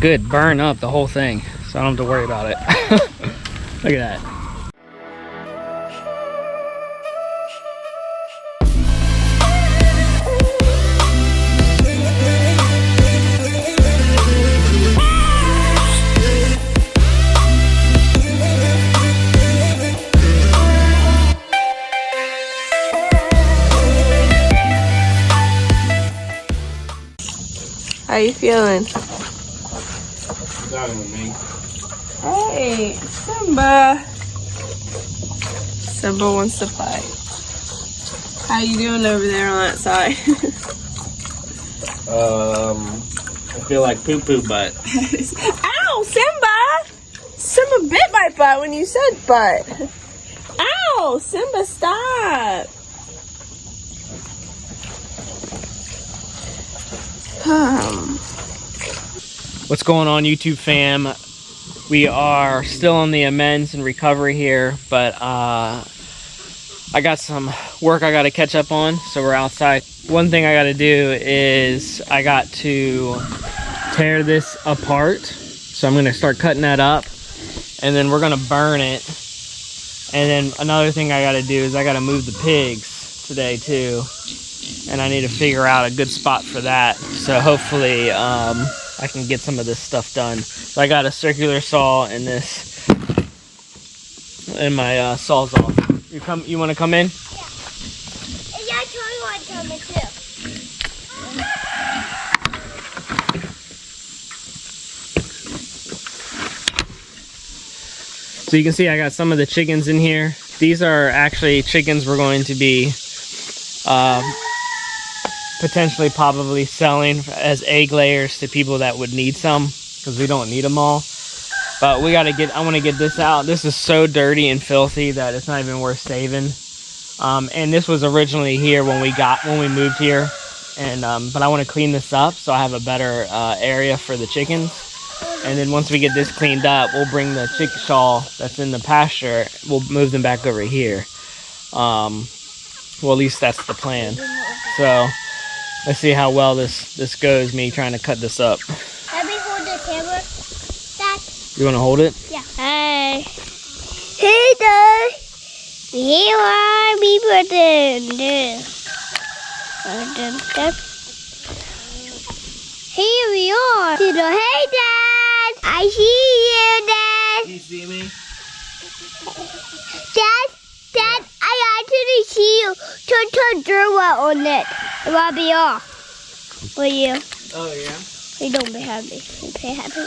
good, burn up the whole thing, so I don't have to worry about it. Look at that. How you feeling? Starting with me. Hey, Simba. Simba wants to fight. How you doing over there on that side? I feel like poo-poo butt. Ow, Simba! Simba bit my butt when you said butt. Ow, Simba, stop. What's going on, YouTube fam? We are still on the amends and recovery here, but I got some work I got to catch up on, so we're outside. One thing I got to do is I got to tear this apart, so I'm going to start cutting that up, and then we're going to burn it. And then another thing I got to do is I got to move the pigs today too, and I need to figure out a good spot for that. So hopefully I can get some of this stuff done. So I got a circular saw and this, and my sawzall. You want to come in? Yeah. Yeah, I totally want to come in too. So you can see I got some of the chickens in here. These are actually chickens we're going to be potentially probably selling as egg layers to people that would need some, because we don't need them all. But we gotta I want to get this out. This is so dirty and filthy that it's not even worth saving. And this was originally here when we moved here, and but I want to clean this up so I have a better area for the chickens. And then once we get this cleaned up, we'll bring the chickashaw that's in the pasture, we'll move them back over here. Well, at least that's the plan. So let's see how well this goes, me trying to cut this up. Let me hold the camera. Dad. You want to hold it? Yeah. Hey. Hey, Dad. Here are we putting Here we are. Hey, Dad. I see you, Dad. You see me? Dad, I actually see you. Turn dirt on it. It will be off. Will you? Oh, yeah? You don't be happy. Be happy.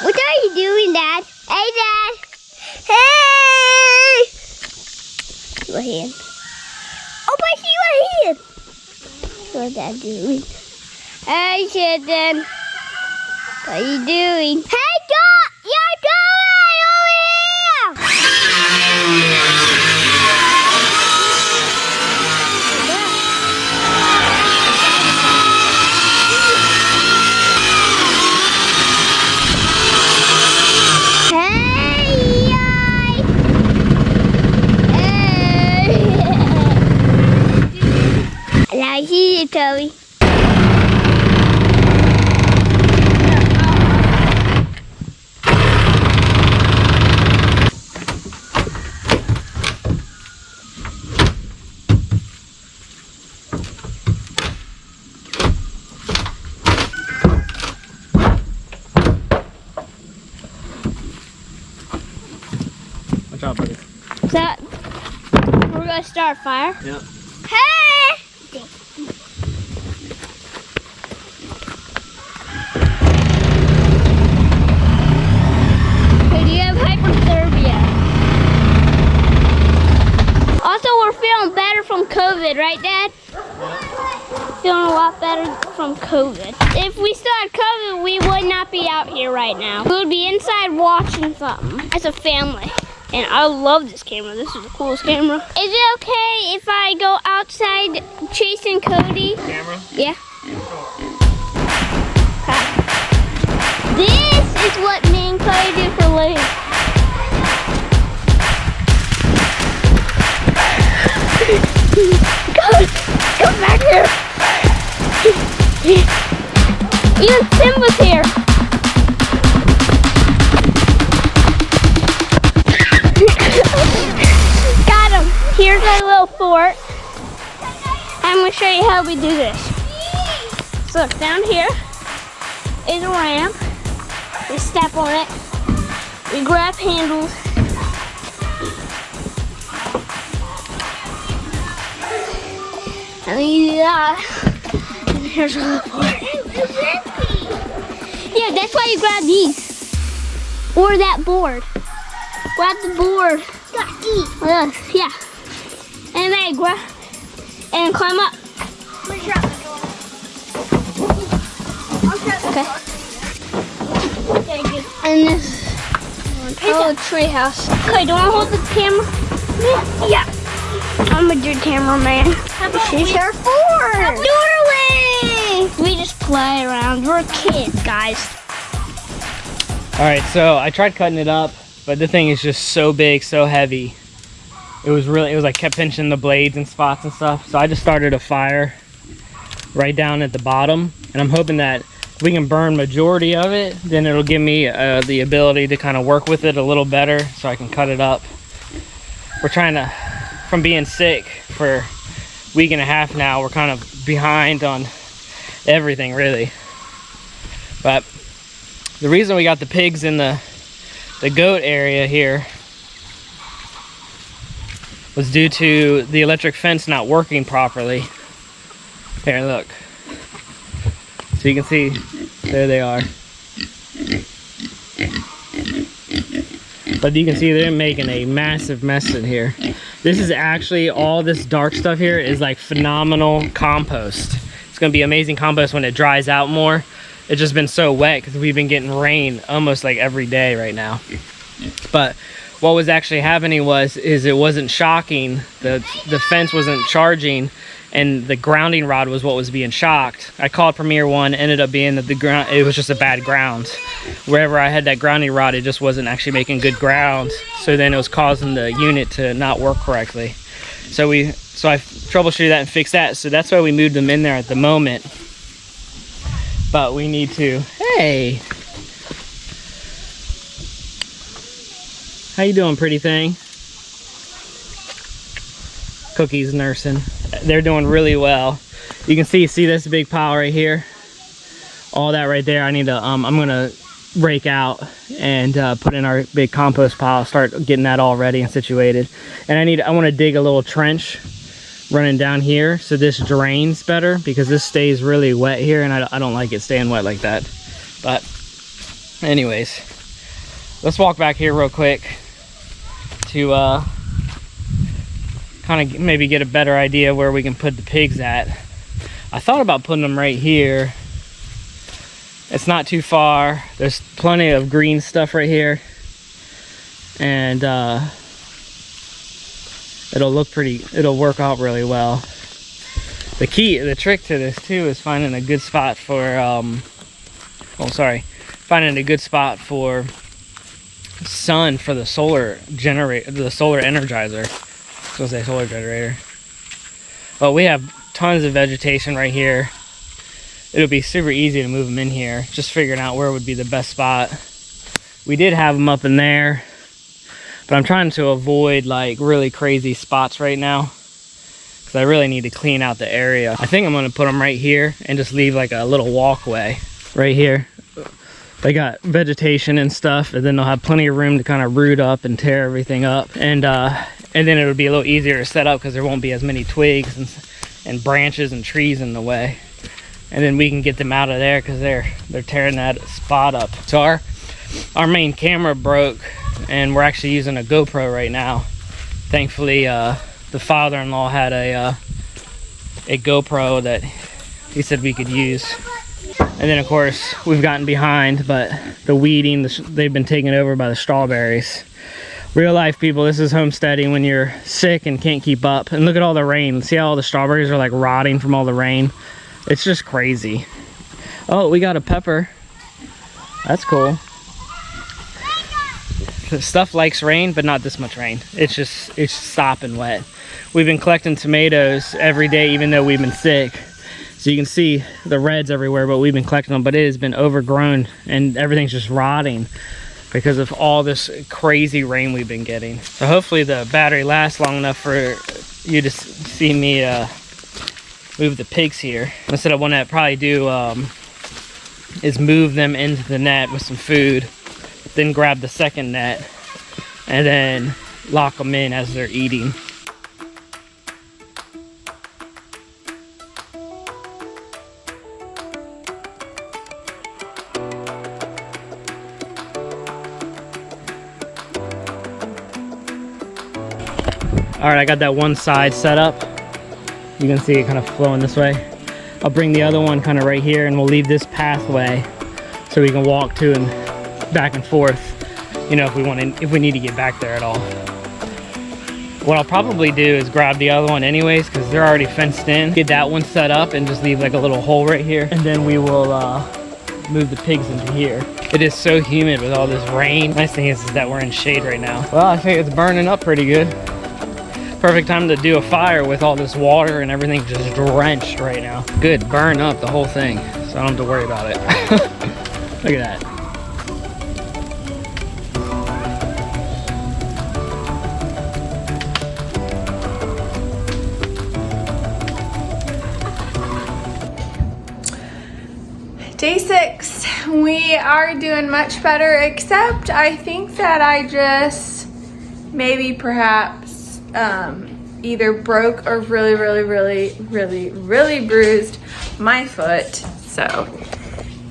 What are you doing, Dad? Hey, Dad. Hey! Your hand. Oh, I see your hand. What's Dad doing? Hey, chicken. What are you doing? Hey, dog! You're doing over here! I see you, Toby. Watch out, buddy. So, we're gonna start a fire. Yep. Hey! Okay, do you have hypothermia? Also, we're feeling better from COVID, right, Dad? Feeling a lot better from COVID. If we still had COVID, we would not be out here right now. We would be inside watching something as a family. And I love this camera. This is the coolest camera. Is it okay if I go outside chasing Cody? Camera? Yeah. This is what me and Cody do for a living. Come back here. Even Simba's here. how we do this. So look, down here is a ramp. We step on it. We grab handles. And then you do that. And here's a little board. Yeah, that's why you grab these. Or that board. Grab the board. Yeah. And then grab and climb up. Okay. And this tree house. Okay, do you want to hold the camera? Yeah. I'm a good cameraman. She's here for doorway. We just play around. We're kids, guys. All right, so I tried cutting it up, but the thing is just so big, so heavy. It was like kept pinching the blades and spots and stuff. So I just started a fire right down at the bottom, and I'm hoping that if we can burn majority of it, then it'll give me the ability to kind of work with it a little better so I can cut it up. We're trying to, from being sick for a week and a half now, we're kind of behind on everything really. But the reason we got the pigs in the goat area here was due to the electric fence not working properly. Here, look. So you can see, there they are. But you can see they're making a massive mess in here. This is actually, all this dark stuff here is like phenomenal compost. It's gonna be amazing compost when it dries out more. It's just been so wet because we've been getting rain almost like every day right now. But what was actually happening is it wasn't shocking, the fence wasn't charging, and the grounding rod was what was being shocked. I called Premier One, ended up being that the ground, it was just a bad ground. Wherever I had that grounding rod, it just wasn't actually making good ground. So then it was causing the unit to not work correctly. So I troubleshooted that and fixed that. So that's why we moved them in there at the moment. But we need to, hey. How you doing, pretty thing? Cookie's nursing. They're doing really well. You can see this big pile right here. All that right there, I need to, I'm gonna rake out and put in our big compost pile, start getting that all ready and situated. And I wanna dig a little trench running down here so this drains better, because this stays really wet here and I don't like it staying wet like that. But anyways, let's walk back here real quick to kind of maybe get a better idea where we can put the pigs at. I thought about putting them right here. It's not too far. There's plenty of green stuff right here, and it'll work out really well. The trick to this too is finding a good spot for finding a good spot for sun for the solar generator, the solar energizer. I was gonna say solar generator. Well, we have tons of vegetation right here. It'll be super easy to move them in here. Just figuring out where would be the best spot. We did have them up in there, but I'm trying to avoid like really crazy spots right now, because I really need to clean out the area. I think I'm gonna put them right here and just leave like a little walkway right here. They got vegetation and stuff, and then they'll have plenty of room to kind of root up and tear everything up, and then it'll be a little easier to set up because there won't be as many twigs and branches and trees in the way. And then we can get them out of there because they're tearing that spot up. So our main camera broke, and we're actually using a GoPro right now. Thankfully, the father-in-law had a GoPro that he said we could use. And then of course we've gotten behind, but the weeding, they've been taken over by the strawberries. Real life, people, this is homesteading when you're sick and can't keep up. And look at all the rain. See how all the strawberries are like rotting from all the rain? It's just crazy. Oh, we got a pepper. That's cool. The stuff likes rain, but not this much rain. It's sopping wet. We've been collecting tomatoes every day, even though we've been sick. So you can see the reds everywhere, but we've been collecting them, but it has been overgrown and everything's just rotting because of all this crazy rain we've been getting. So hopefully the battery lasts long enough for you to see me move the pigs here. Instead, what I probably do is move them into the net with some food, then grab the second net, and then lock them in as they're eating. All right, I got that one side set up. You can see it kind of flowing this way. I'll bring the other one kind of right here, and we'll leave this pathway so we can walk to and back and forth, you know, if we need to get back there at all. What I'll probably do is grab the other one anyways, because they're already fenced in. Get that one set up and just leave like a little hole right here, and then we will move the pigs into here. It is so humid with all this rain. Nice thing is that we're in shade right now. Well, I think it's burning up pretty good. Perfect time to do a fire with all this water and everything just drenched right now. Good, burn up the whole thing, so I don't have to worry about it. Look at that. Day 6, we are doing much better, except I think that I just maybe perhaps either broke or really bruised my foot. So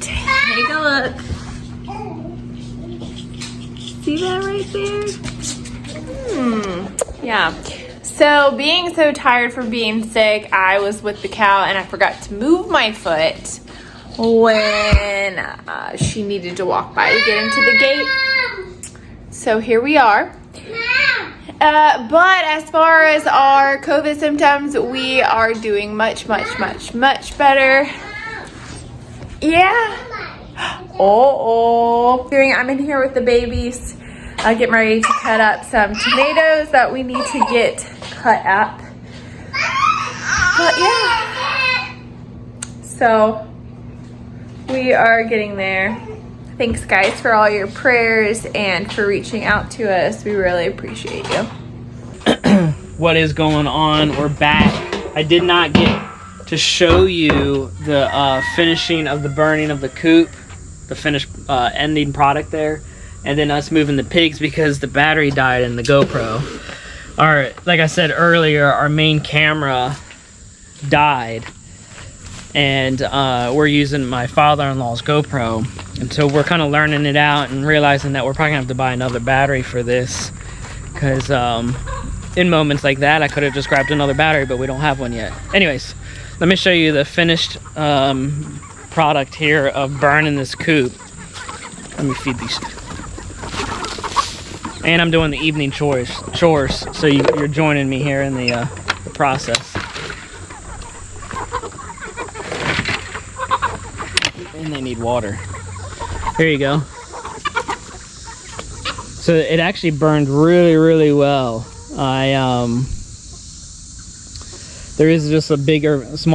take a look. See that right there? Yeah. So being so tired from being sick, I was with the cow and I forgot to move my foot when she needed to walk by to get into the gate. So here we are. But as far as our COVID symptoms, we are doing much better. Yeah. I'm in here with the babies, getting ready to cut up some tomatoes that we need to get cut up. But yeah. So we are getting there. Thanks guys for all your prayers and for reaching out to us. We really appreciate you. What is going on? We're back. I did not get to show you the finishing of the burning of the coop, the finished ending product there, and then us moving the pigs because the battery died in the GoPro. Like I said earlier, our main camera died, and we're using my father-in-law's GoPro, and so we're kind of learning it out and realizing that we're probably gonna have to buy another battery for this, because in moments like that I could have just grabbed another battery, but we don't have one yet. Anyways, let me show you the finished product here of burning this coop. Let me feed these. And I'm doing the evening chores, so you're joining me here in the process. And they need water. Here you go. So it actually burned really well. There is just a big, it's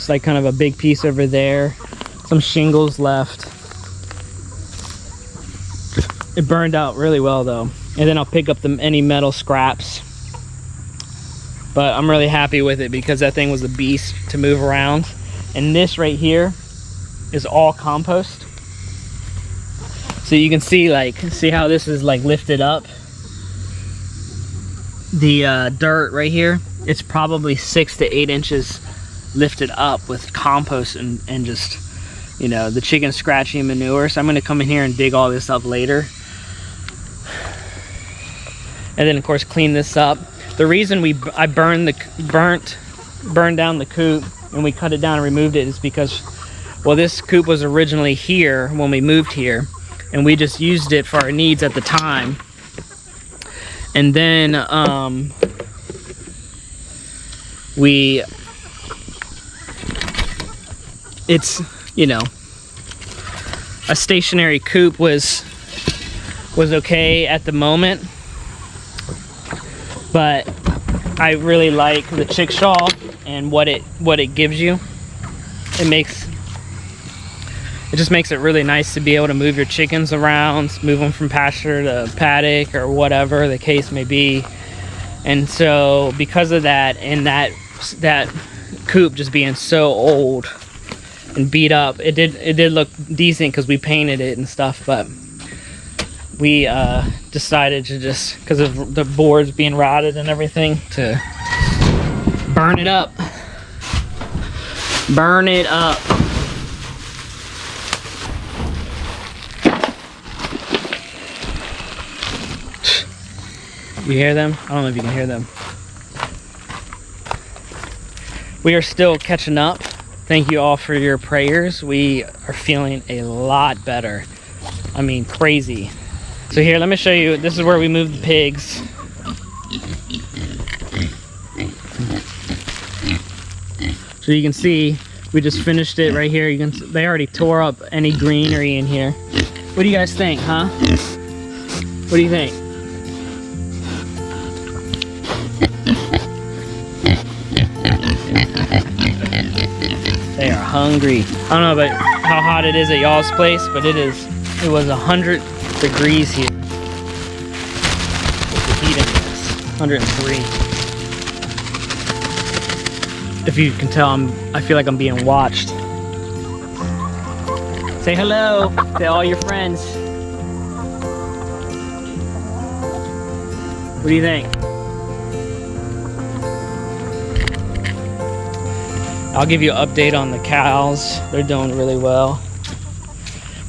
like kind of a big piece over there. Some shingles left. It burned out really well though. And then I'll pick up any metal scraps. But I'm really happy with it because that thing was a beast to move around. And this right here is all compost. So you can see how this is like lifted up. The dirt right here, it's probably 6 to 8 inches lifted up with compost and just, you know, the chicken scratching manure. So I'm going to come in here and dig all this up later. And then of course clean this up. The reason I burned down the coop and we cut it down and removed it is because, well, this coop was originally here when we moved here, and we just used it for our needs at the time. And then it's, you know, a stationary coop was okay at the moment, but I really like the chickshaw and what it gives you. It just makes it really nice to be able to move your chickens around, move them from pasture to paddock or whatever the case may be. And so because of that, and that coop just being so old and beat up. It did look decent because we painted it and stuff, but we decided to just, because of the boards being rotted and everything, to burn it up. Burn it up. You hear them? I don't know if you can hear them. We are still catching up. Thank you all for your prayers. We are feeling a lot better. I mean, crazy. So here, let me show you. This is where we moved the pigs. So you can see, we just finished it right here. They already tore up any greenery in here. What do you guys think, huh? What do you think? They are hungry. I don't know about how hot it is at y'all's place, but it was 100 degrees here. What's the heat in this? 103. If you can tell, I feel like I'm being watched. Say hello to all your friends. What do you think? I'll give you an update on the cows. They're doing really well.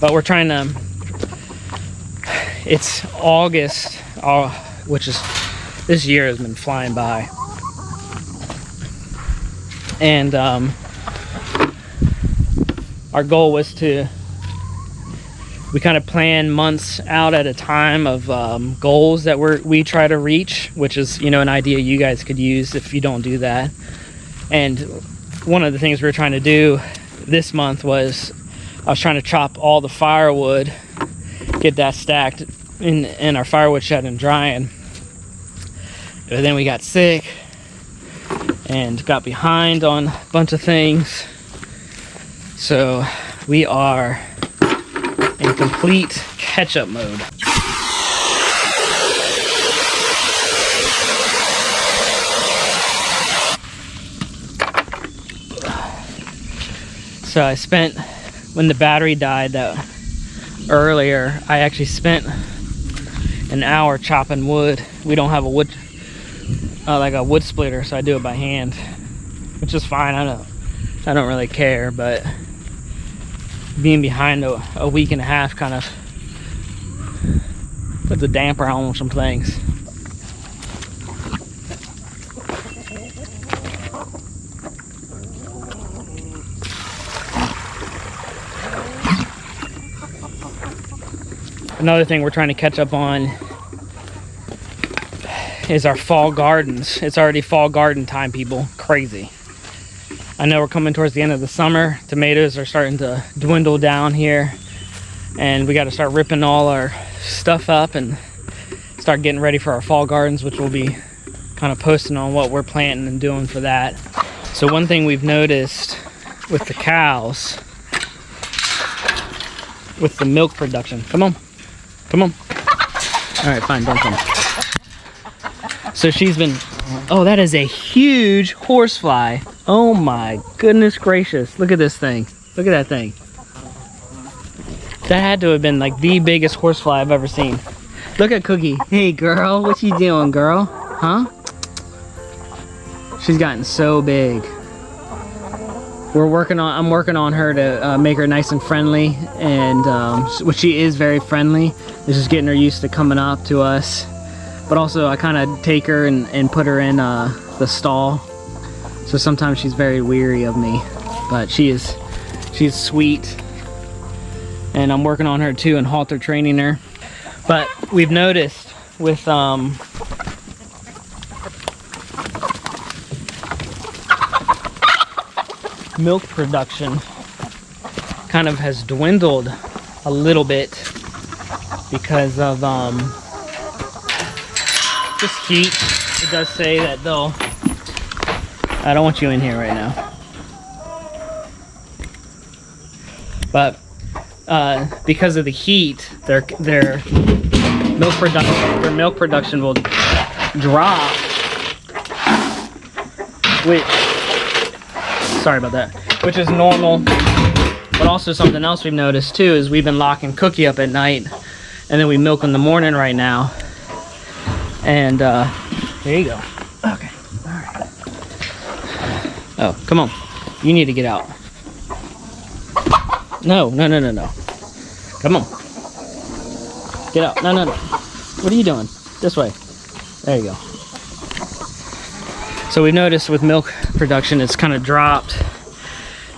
But we're trying to, it's August, which is, this year has been flying by. And our goal was to, we kind of plan months out at a time of goals that we try to reach, which is, you know, an idea you guys could use if you don't do that. And one of the things we were trying to do this month was, I was trying to chop all the firewood, get that stacked in our firewood shed and drying. But then we got sick and got behind on a bunch of things. So we are in complete catch-up mode. So I spent, when the battery died earlier, I actually spent an hour chopping wood. We don't have a wood, like a wood splitter, so I do it by hand, which is fine. I don't really care, but being behind a week and a half kind of puts a damper on some things. Another thing we're trying to catch up on is our fall gardens. It's already fall garden time, people. Crazy. I know we're coming towards the end of the summer. Tomatoes are starting to dwindle down here, and we got to start ripping all our stuff up and start getting ready for our fall gardens, which we'll be kind of posting on what we're planting and doing for that. So one thing we've noticed with the cows, with the milk production, come on. Come on. All right, fine, don't come. So she's been, oh, that is a huge horsefly. Oh my goodness gracious. Look at this thing. Look at that thing. That had to have been like the biggest horsefly I've ever seen. Look at Cookie. Hey girl, what you doing, girl? Huh? She's gotten so big. I'm working on her to make her nice and friendly, and which she is very friendly. It's just getting her used to coming up to us. But also I kind of take her and put her in the stall. So sometimes she's very weary of me, but she's sweet. And I'm working on her too and halter training her. But we've noticed with milk production kind of has dwindled a little bit because of just heat. It does say that they'll, I don't want you in here right now, but because of the heat, their milk production will drop, which sorry about that, which is normal. But also something else we've noticed too is we've been locking Cookie up at night, and then we milk in the morning right now. And there you go. Okay, all right. Oh, come on, you need to get out. No. Come on, get out. No. What are you doing? This way. There you go. So we've noticed with milk production, it's kind of dropped,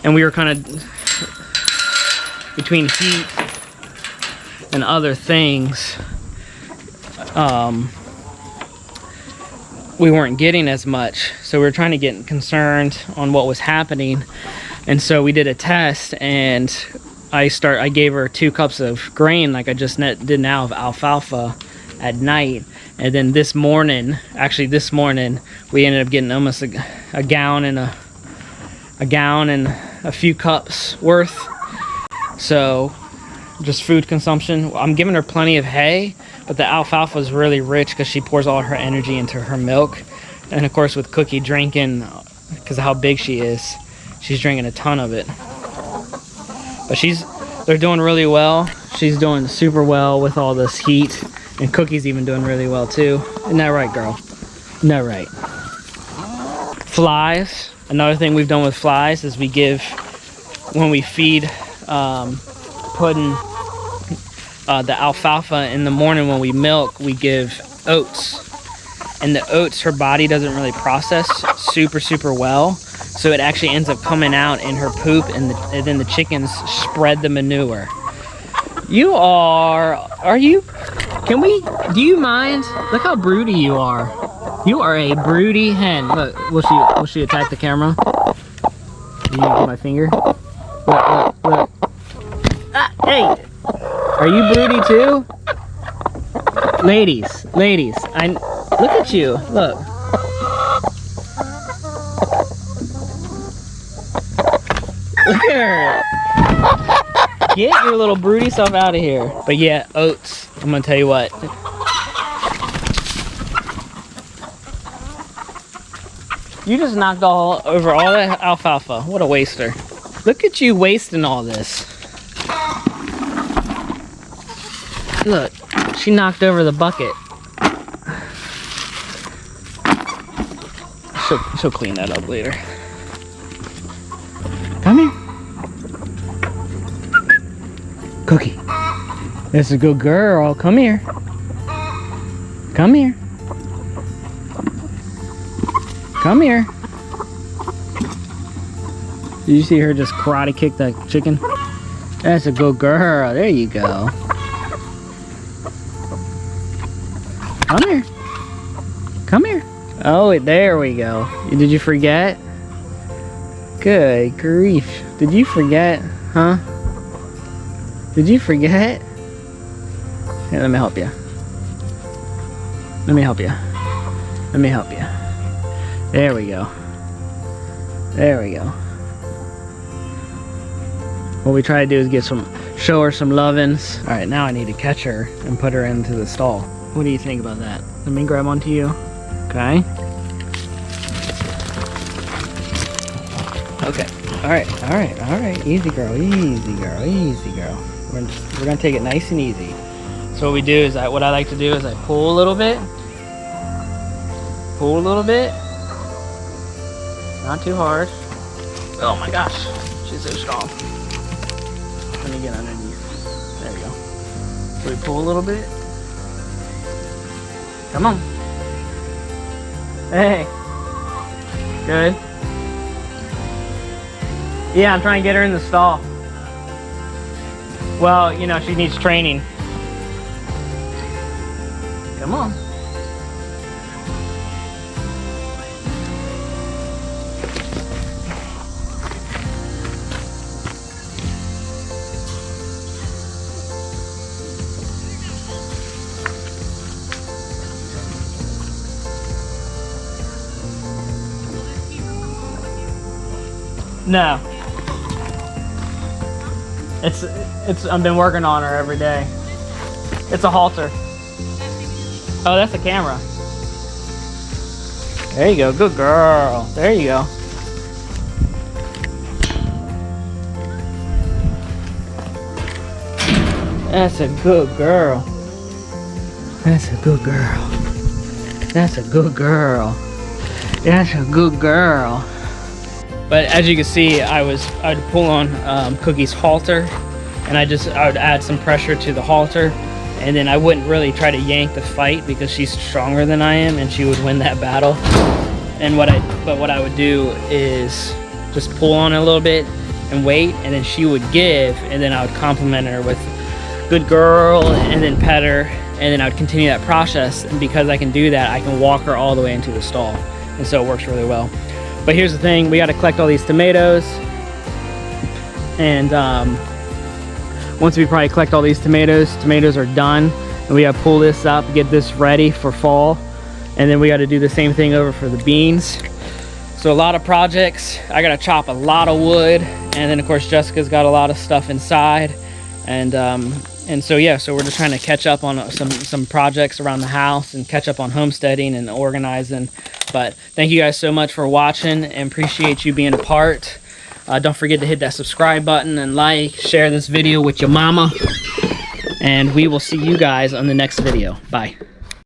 and we were kind of between heat and other things. We weren't getting as much, so we were trying to get concerned on what was happening, and so we did a test, and I gave her 2 cups of grain like I just did now of alfalfa at night. And then this morning, we ended up getting almost a gallon and a few cups worth. So just food consumption. I'm giving her plenty of hay, but the alfalfa is really rich because she pours all her energy into her milk. And of course with Cookie drinking, because of how big she is, she's drinking a ton of it. But they're doing really well. She's doing super well with all this heat. And Cookie's even doing really well too. Isn't that right, girl? Isn't that right? Flies. Another thing we've done with flies is when we feed putting the alfalfa in the morning when we milk, we give oats. And the oats, her body doesn't really process super well. So it actually ends up coming out in her poop, and then the chickens spread the manure. Do you mind? Look how broody you are. You are a broody hen. Look, will she attack the camera? You need to get my finger? Look. Ah, hey! Are you broody too? Ladies, look at you, look. Look at her. Get your little broody self out of here. But yeah, oats. I'm gonna tell you what. You just knocked over all that alfalfa. What a waster. Look at you wasting all this. Look, she knocked over the bucket. She'll clean that up later. Come here. Cookie. That's a good girl. Come here. Come here. Come here. Did you see her just karate kick that chicken? That's a good girl. There you go. Come here. Come here. Oh, there we go. Did you forget? Good grief. Did you forget? Huh? Did you forget? Here, let me help you. Let me help you. Let me help you. There we go. There we go. What we try to do is show her some lovin's. All right, now I need to catch her and put her into the stall. What do you think about that? Let me grab onto you. Okay. Okay. All right. Easy girl. We're gonna take it nice and easy. So what we do is, what I like to do is I pull a little bit. Pull a little bit. Not too hard. Oh my gosh, she's so strong. Let me get underneath. There we go. So we pull a little bit. Come on. Hey. Good. Yeah, I'm trying to get her in the stall. Well, you know, she needs training. Come on. No. I've been working on her every day. It's a halter. Oh, that's the camera. There you go, good girl. There you go. That's a good girl. That's a good girl. That's a good girl. That's a good girl. But as you can see, I'd pull on Cookie's halter, and I would add some pressure to the halter, and then I wouldn't really try to yank the fight because she's stronger than I am, and she would win that battle. And what I would do is just pull on it a little bit and wait, and then she would give, and then I would compliment her with good girl, and then pet her, and then I would continue that process. And because I can do that, I can walk her all the way into the stall, and so it works really well. But here's the thing, we got to collect all these tomatoes, and once we probably collect all these tomatoes are done, and we got to pull this up, get this ready for fall, and then we got to do the same thing over for the beans. So a lot of projects. I got to chop a lot of wood, and then of course Jessica's got a lot of stuff inside, and so yeah, so we're just trying to catch up on some projects around the house and catch up on homesteading and organizing. But thank you guys so much for watching, and appreciate you being a part. Don't forget to hit that subscribe button and like, share this video with your mama, and we will see you guys on the next video. Bye.